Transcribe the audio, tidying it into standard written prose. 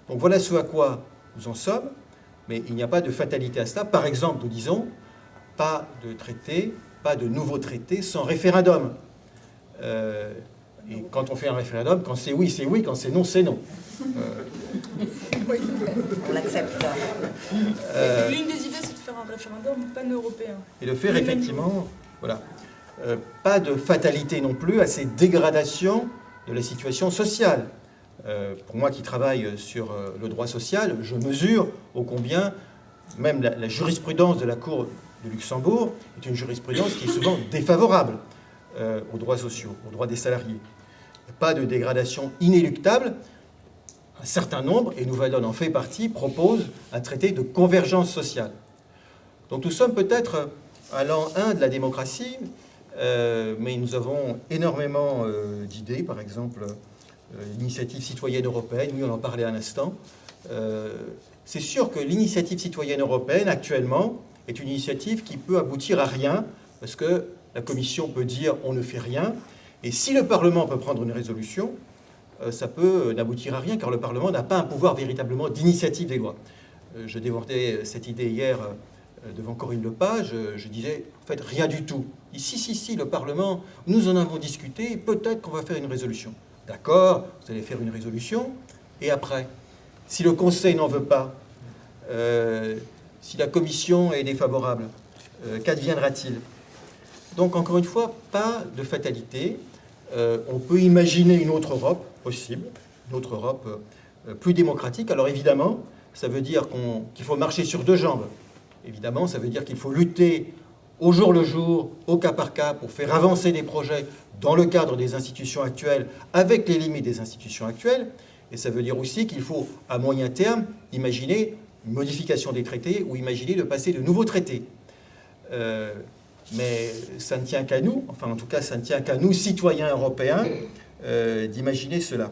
Donc voilà ce à quoi nous en sommes, mais il n'y a pas de fatalité à cela. Par exemple, nous disons, pas de traité, pas de nouveau traité sans référendum. Et quand on fait un référendum, quand c'est oui, quand c'est non, c'est non. Oui, on l'accepte. L'une des idées, c'est de faire un référendum pan-européen. Et de faire effectivement, voilà, pas de fatalité non plus à ces dégradations de la situation sociale. Pour moi qui travaille sur le droit social, je mesure ô combien même la jurisprudence de la Cour de Luxembourg est une jurisprudence qui est souvent défavorable aux droits sociaux, aux droits des salariés. Pas de dégradation inéluctable. Un certain nombre, et Nouvelle-Donne en fait partie, propose un traité de convergence sociale. Donc nous sommes peut-être à l'an 1 de la démocratie, mais nous avons énormément d'idées, par exemple l'initiative citoyenne européenne, oui on en parlait à l'instant. C'est sûr que l'initiative citoyenne européenne actuellement est une initiative qui peut aboutir à rien, parce que la Commission peut dire on ne fait rien, et si le Parlement peut prendre une résolution, ça peut n'aboutir à rien, car le Parlement n'a pas un pouvoir véritablement d'initiative des lois. Je défendais cette idée hier devant Corinne Lepage, je disais, en fait, rien du tout. Et si, le Parlement, nous en avons discuté, peut-être qu'on va faire une résolution. D'accord, vous allez faire une résolution, et après, si le Conseil n'en veut pas, si la Commission est défavorable, qu'adviendra-t-il? Donc, encore une fois, pas de fatalité. On peut imaginer une autre Europe possible, une autre Europe plus démocratique. Alors évidemment, ça veut dire qu'il faut marcher sur deux jambes. Évidemment, ça veut dire qu'il faut lutter au jour le jour, au cas par cas, pour faire avancer des projets dans le cadre des institutions actuelles, avec les limites des institutions actuelles. Et ça veut dire aussi qu'il faut, à moyen terme, imaginer une modification des traités ou imaginer de passer de nouveaux traités. Mais ça ne tient qu'à nous, enfin en tout cas ça ne tient qu'à nous, citoyens européens, d'imaginer cela.